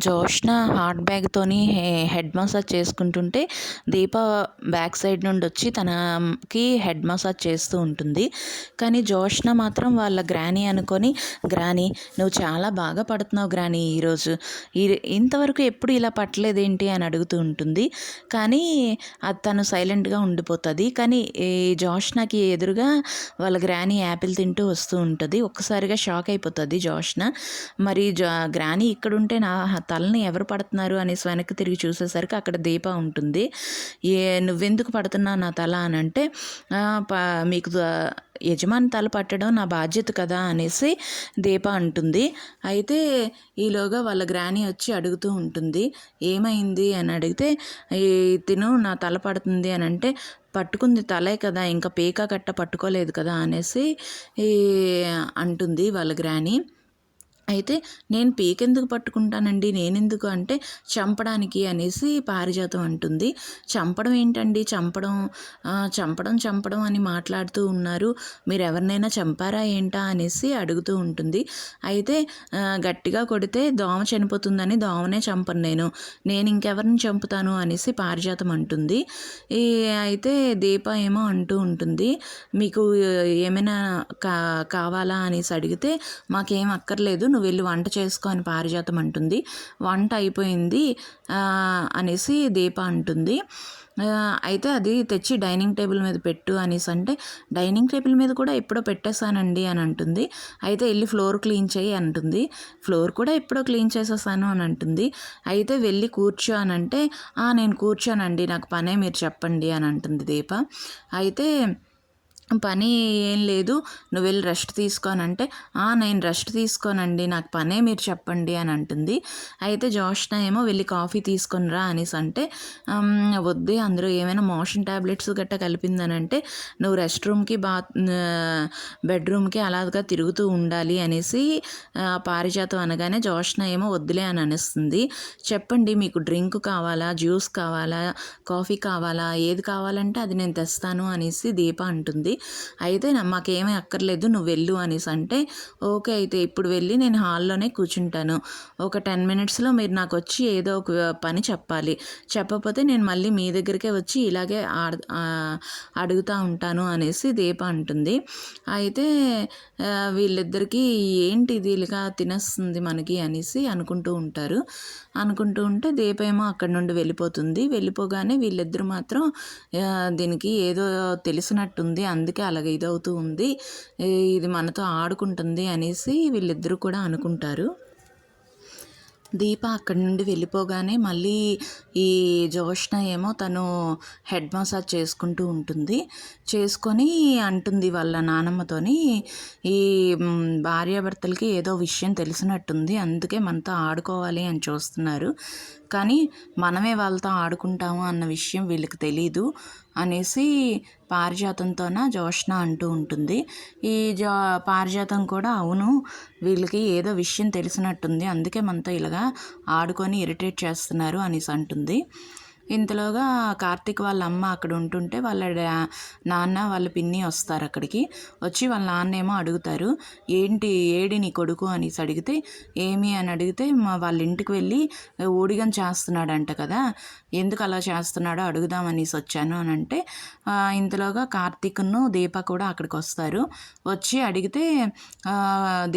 Joshna hot బ్యాగ్తోని head massage చేసుకుంటుంటే దీప back side నుండి వచ్చి తనకి హెడ్ మసాజ్ చేస్తూ ఉంటుంది. కానీ జోష్న మాత్రం వాళ్ళ గ్రానీ అనుకొని, గ్రానీ నువ్వు చాలా బాగా పడుతున్నావు గ్రానీ ఈరోజు, ఇంతవరకు ఎప్పుడు ఇలా పట్టలేదేంటి అని అడుగుతూ ఉంటుంది. కానీ అది తను సైలెంట్గా ఉండిపోతుంది. కానీ ఈ జోష్నకి ఎదురుగా వాళ్ళ గ్రానీ యాపిల్ తింటూ వస్తూ ఉంటుంది. ఒక్కసారిగా షాక్ అయిపోతుంది జోష్న. మరి గ్రానీ ఇక్కడుంటే నా తలని ఎవరు పడుతున్నారు అనేసి వెనక్కి తిరిగి చూసేసరికి అక్కడ దీప ఉంటుంది. నువ్వెందుకు పడుతున్నావు నా తల అని అంటే, మీకు యజమాని తల పట్టడం నా బాధ్యత కదా అనేసి దీప అంటుంది. అయితే ఈలోగా వాళ్ళ గ్రానీ వచ్చి అడుగుతూ ఉంటుంది, ఏమైంది అని అడిగితే, తిను నా తల పడుతుంది అని అంటే, పట్టుకుంది తలే కదా, ఇంకా పేక కట్ట పట్టుకోలేదు కదా అనేసి అంటుంది వాళ్ళ గ్రానీ. అయితే నేను పీకెందుకు పట్టుకుంటానండి, నేనెందుకు అంటే, చంపడానికి అనేసి పారిజాతం అంటుంది. చంపడం ఏంటండి, చంపడం అని మాట్లాడుతూ ఉన్నారు, మీరు ఎవరినైనా చంపారా ఏంటా అనేసి అడుగుతూ ఉంటుంది. అయితే గట్టిగా కొడితే దోమ చనిపోతుందని దోమనే చంపను నేను ఇంకెవరిని చంపుతాను అనేసి పారిజాతం అంటుంది. అయితే దీప ఏమో అంటూ ఉంటుంది, మీకు ఏమైనా కావాలా అనేసి అడిగితే, మాకేం అక్కర్లేదు, నువ్వు వెళ్ళి వంట చేసుకో అని పారిజాతం అంటుంది. వంట అయిపోయింది అనేసి దీప అంటుంది. అయితే అది తెచ్చి డైనింగ్ టేబుల్ మీద పెట్టు అనేసి అంటే, డైనింగ్ టేబుల్ మీద కూడా ఎప్పుడో పెట్టేశానండి అని అంటుంది. అయితే వెళ్ళి ఫ్లోర్ క్లీన్ చేయి అంటుంది. ఫ్లోర్ కూడా ఎప్పుడో క్లీన్ చేసేసాను అని అంటుంది. అయితే వెళ్ళి కూర్చో అని అంటే, నేను కూర్చోనండి, నాకు పనే, మీరు చెప్పండి అని అంటుంది దీప. అయితే పని ఏం లేదు, నువ్వు వెళ్ళి రెస్ట్ తీసుకోనంటే, నేను రెస్ట్ తీసుకోనండి, నాకు పనే, మీరు చెప్పండి అని అంటుంది. అయితే జోష్న ఏమో వెళ్ళి కాఫీ తీసుకొని రా అనేసి అంటే, వద్దే, అందులో ఏమైనా మోషన్ ట్యాబ్లెట్స్ గట్టా కలిపిందని అంటే, నువ్వు రెస్ట్ రూమ్కి బెడ్రూమ్కి అలాగా తిరుగుతూ ఉండాలి అనేసి పారిజాతం అనగానే జోష్న ఏమో వద్దులే అని అనిస్తుంది. చెప్పండి, మీకు డ్రింక్ కావాలా, జ్యూస్ కావాలా, కాఫీ కావాలా, ఏది కావాలంటే అది నేను తెస్తాను అనేసి దీప అంటుంది. అయితే మాకేమీ అక్కర్లేదు, నువ్వు వెళ్ళు అనేసి అంటే, ఓకే అయితే ఇప్పుడు వెళ్ళి నేను హాల్లోనే కూర్చుంటాను, ఒక 10 మినిట్స్లో మీరు నాకు వచ్చి ఏదో ఒక పని చెప్పాలి, చెప్పకపోతే నేను మళ్ళీ మీ దగ్గరికే వచ్చి ఇలాగే అడుగుతూ ఉంటాను అనేసి దీప అంటుంది. అయితే వీళ్ళిద్దరికీ ఏంటి ఇది ఇలాగా తినేస్తుంది మనకి అనేసి అనుకుంటూ ఉంటే దీప ఏమో అక్కడి నుండి వెళ్ళిపోతుంది. వెళ్ళిపోగానే వీళ్ళిద్దరు మాత్రం దీనికి ఏదో తెలిసినట్టుంది, అందుకే అలాగే ఇదవుతూ ఉంది, ఇది మనతో ఆడుకుంటుంది అనేసి వీళ్ళిద్దరూ కూడా అనుకుంటారు. దీప అక్కడి నుండి వెళ్ళిపోగానే మళ్ళీ ఈ జోష్న ఏమో తను హెడ్ మసాజ్ చేసుకుంటూ ఉంటుంది. చేసుకొని అంటుంది వాళ్ళ నానమ్మతోని, ఈ భార్యాభర్తలకి ఏదో విషయం తెలిసినట్టుంది, అందుకే మనతో ఆడుకోవాలి అని చూస్తున్నారు, కానీ మనమే వాళ్ళతో ఆడుకుంటాము అన్న విషయం వీళ్ళకి తెలీదు అనేసి పారిజాతంతోన జోష్న అంటూ ఉంటుంది. ఈ పారిజాతం కూడా, అవును, వీళ్ళకి ఏదో విషయం తెలిసినట్టుంది, అందుకే మనతో ఇలాగా ఆడుకొని ఇరిటేట్ చేస్తున్నారు అనేసి అంటుంది. ఇంతలోగా కార్తీక్ వాళ్ళ అమ్మ అక్కడ ఉంటుంటే వాళ్ళ నాన్న వాళ్ళ పిన్ని వస్తారు అక్కడికి. వచ్చి వాళ్ళ నాన్న ఏమో అడుగుతారు, ఏడి నీ కొడుకు అనేసి అడిగితే, ఏమి అని అడిగితే, వాళ్ళ ఇంటికి వెళ్ళి ఊడిగం చేస్తున్నాడంట కదా, ఎందుకు అలా చేస్తున్నాడో అడుగుదామనేసి వచ్చాను అని అంటే, ఇంతలోగా కార్తీక్ను దీప కూడా అక్కడికి వస్తారు. వచ్చి అడిగితే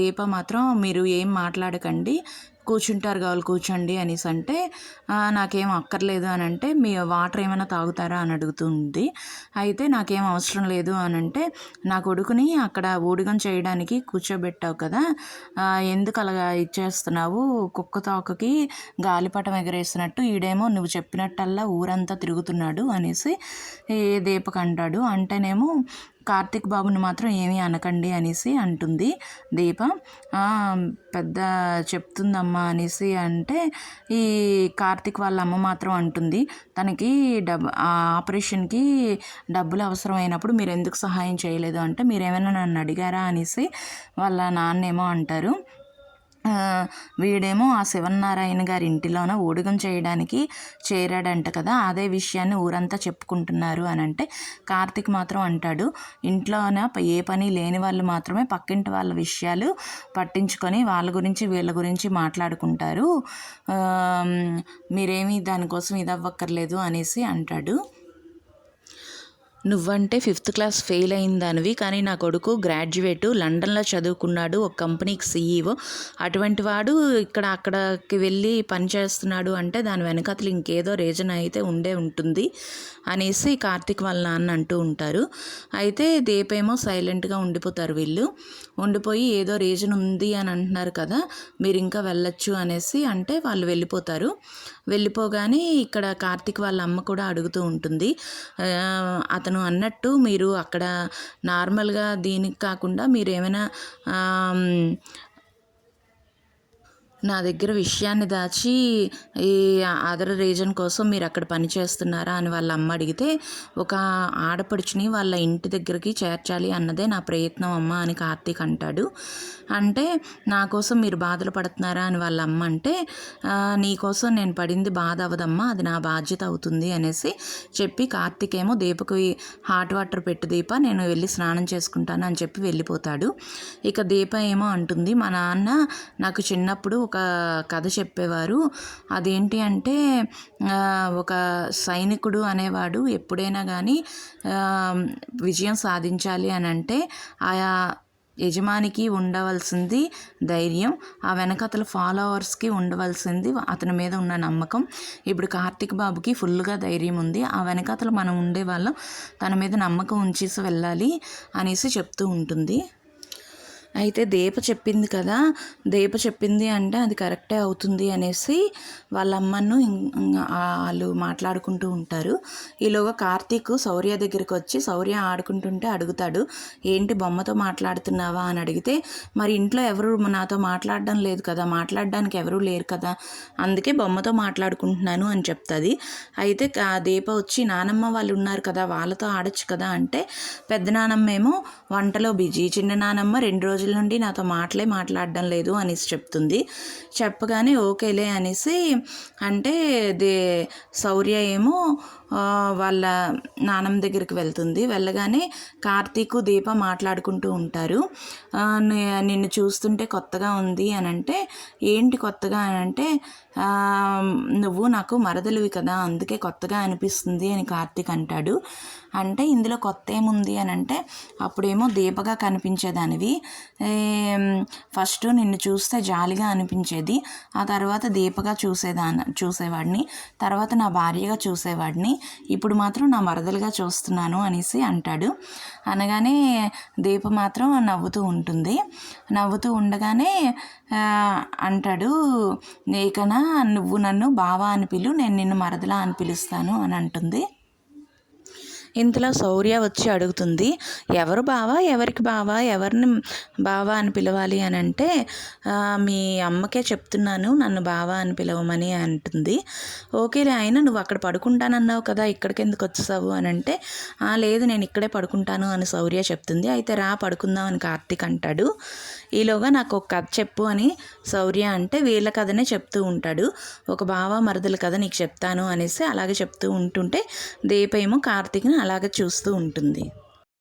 దీప మాత్రం, మీరు ఏం మాట్లాడకండి, కూర్చుంటారు కావాలి కూర్చోండి అనేసి అంటే, నాకేం అక్కర్లేదు అని అంటే, మీ వాటర్ ఏమైనా తాగుతారా అని అడుగుతుంది. అయితే నాకేం అవసరం లేదు అని అంటే, నా కొడుకుని అక్కడ ఊడిగం చేయడానికి కూర్చోబెట్టావు కదా, ఎందుకు అలాగా ఇచ్చేస్తున్నావు, కుక్క తోకకి గాలిపటం ఎగరేసినట్టు ఈడేమో నువ్వు చెప్పినట్టల్లా ఊరంతా తిరుగుతున్నాడు అనేసి దీపక్ అంటాడు. అంటేనేమో కార్తీక్ బాబుని మాత్రం ఏమీ అనకండి అనేసి అంటుంది దీప. పెద్ద చెప్తుందమ్మా అనేసి అంటే, ఈ కార్తీక్ వాళ్ళ అమ్మ మాత్రం అంటుంది, తనకి ఆపరేషన్కి డబ్బులు అవసరమైనప్పుడు మీరు ఎందుకు సహాయం చేయలేదు అంటే, మీరేమైనా నన్ను అడిగారా అనేసి వాళ్ళ నాన్నేమో అంటారు. వీడేమో ఆ శివనారాయణ గారి ఇంటిలోన ఊడిగం చేయడానికి చేరాడంట కదా, అదే విషయాన్ని ఊరంతా చెప్పుకుంటున్నారు అని అంటే కార్తీక్ మాత్రం అంటాడు, ఇంట్లోన ఏ పని లేని వాళ్ళు మాత్రమే పక్కింటి వాళ్ళ విషయాలు పట్టించుకొని వాళ్ళ గురించి వీళ్ళ గురించి మాట్లాడుకుంటారు, మీరేమీ దానికోసం ఇదవ్వక్కర్లేదు అనేసి అంటాడు. నువ్వంటే 5th క్లాస్ ఫెయిల్ అయిన దానివి, కానీ నా కొడుకు గ్రాడ్యుయేటు, లండన్లో చదువుకున్నాడు, ఒక కంపెనీకి CEO, అటువంటి వాడు అక్కడికి వెళ్ళి పని చేస్తున్నాడు అంటే దాని వెనకాతలు ఇంకేదో రీజన్ అయితే ఉంటుంది అనేసి కార్తీక్ వాళ్ళ నాన్న అంటూ ఉంటారు. అయితే దీపేమో సైలెంట్గా ఉండిపోతారు. వీళ్ళు ఉండిపోయి ఏదో రీజన్ ఉంది అని అంటున్నారు కదా, మీరు ఇంకా వెళ్ళొచ్చు అనేసి అంటే వాళ్ళు వెళ్ళిపోతారు. వెళ్ళిపోగానే ఇక్కడ కార్తీక్ వాళ్ళ అమ్మ కూడా అడుగుతూ ఉంటుంది, అతను అన్నట్టు మీరు అక్కడ నార్మల్గా దీనికి కాకుండా మీరు ఏమైనా నా దగ్గర విషయాన్ని దాచి ఈ అదర్ రీజన్ కోసం మీరు అక్కడ పని చేస్తున్నారా అని వాళ్ళ అమ్మ అడిగితే, ఒక ఆడపడుచుని వాళ్ళ ఇంటి దగ్గరికి చేర్చాలి అన్నదే నా ప్రయత్నం అమ్మ అని కార్తీక్ అంటాడు. అంటే నా కోసం మీరు బాధలు పడుతున్నారా అని వాళ్ళ అమ్మ అంటే, నీకోసం నేను పడింది బాధ అవ్వదమ్మా, అది నా బాధ్యత అవుతుంది అనేసి చెప్పి కార్తీక్ ఏమో దీపకి హాట్ వాటర్ పెట్టు దీప, నేను వెళ్ళి స్నానం చేసుకుంటాను అని చెప్పి వెళ్ళిపోతాడు. ఇక దీప ఏమో అంటుంది, మా నాన్న నాకు చిన్నప్పుడు ఒక కథ చెప్పేవారు, అదేంటి అంటే ఒక సైనికుడు అనేవాడు ఎప్పుడైనా కానీ విజయం సాధించాలి అని అంటే ఆయా యజమానికి ఉండవలసింది ధైర్యం, ఆ వెనకతల ఫాలోవర్స్కి ఉండవలసింది అతని మీద ఉన్న నమ్మకం. ఇప్పుడు కార్తీక్ బాబుకి ఫుల్గా ధైర్యం ఉంది, ఆ వెనకతలు మనం ఉండే వాళ్ళం తన మీద నమ్మకం ఉంచేసి వెళ్ళాలి అనేసి చెప్తూ ఉంటుంది. అయితే దీప చెప్పింది కదా, దీప చెప్పింది అంటే అది కరెక్టే అవుతుంది అనేసి వాళ్ళ అమ్మను వాళ్ళు మాట్లాడుకుంటూ ఉంటారు. ఈలోగా కార్తీక్ శౌర్య దగ్గరికి వచ్చి శౌర్య ఆడుకుంటుంటే అడుగుతాడు, ఏంటి బొమ్మతో మాట్లాడుతున్నావా అని అడిగితే, మరి ఇంట్లో ఎవరు నాతో మాట్లాడడం లేదు కదా, మాట్లాడడానికి ఎవరూ లేరు కదా, అందుకే బొమ్మతో మాట్లాడుకుంటున్నాను అని చెప్తుంది. అయితే దీప వచ్చి నానమ్మ వాళ్ళు ఉన్నారు కదా వాళ్ళతో ఆడొచ్చు కదా అంటే, పెద్ద నానమ్మ ఏమో వంటలో బిజీ, చిన్న నానమ్మ 2 రోజుల నుండి నాతో మాట్లాడడం లేదు అనేసి చెప్తుంది. చెప్పగానే ఓకేలే అనేసి అంటే శౌర్య ఏమో వాళ్ళ నానమ్మ దగ్గరికి వెళ్తుంది. వెళ్ళగానే కార్తీకు దీప మాట్లాడుకుంటూ ఉంటారు. నిన్ను చూస్తుంటే కొత్తగా ఉంది అని అంటే, ఏంటి కొత్తగా అని అంటే, నువ్వు నాకు మరదలివి కదా అందుకే కొత్తగా అనిపిస్తుంది అని కార్తీక్ అంటాడు. అంటే ఇందులో కొత్త ఏముంది అని అంటే, అప్పుడేమో దీపగా కనిపించేదానివి, ఫస్ట్ నిన్ను చూస్తే జాలిగా అనిపించేది, ఆ తర్వాత దీపగా చూసేవాడిని, తర్వాత నా భార్యగా చూసేవాడిని, ఇప్పుడు మాత్రం నా మరదలుగా చూస్తున్నాను అనేసి అంటాడు. అనగానే దీప మాత్రం నవ్వుతూ ఉంటుంది. నవ్వుతూ ఉండగానే అంటాడు, నీకనా నువ్వు నన్ను బావా అని పిలు, నేను నిన్ను మరదలా అని పిలుస్తాను అని అంటుంది. ఇంతలో శౌర్య వచ్చి అడుగుతుంది, ఎవరు బావా, ఎవరికి బావా, ఎవరిని బావా అని పిలవాలి అని అంటే, మీ అమ్మకే చెప్తున్నాను నన్ను బావా అని పిలవమని అంటుంది. ఓకేలే, అయినా నువ్వు అక్కడ పడుకుంటానన్నావు కదా, ఇక్కడికి ఎందుకు వచ్చేసావు అని అంటే, లేదు నేను ఇక్కడే పడుకుంటాను అని శౌర్య చెప్తుంది. అయితే రా పడుకుందాం అని కార్తీక్ అంటాడు. ఈలోగా నాకు ఒక కథ చెప్పు అని శౌర్య అంటే, వీళ్ళ కథనే చెప్తూ ఉంటాడు. ఒక బావ మరదల కథ నీకు చెప్తాను అనేసి అలాగే చెప్తూ ఉంటుంటే దీప ఏమో కార్తీక్ని అలాగే చూస్తూ ఉంటుంది.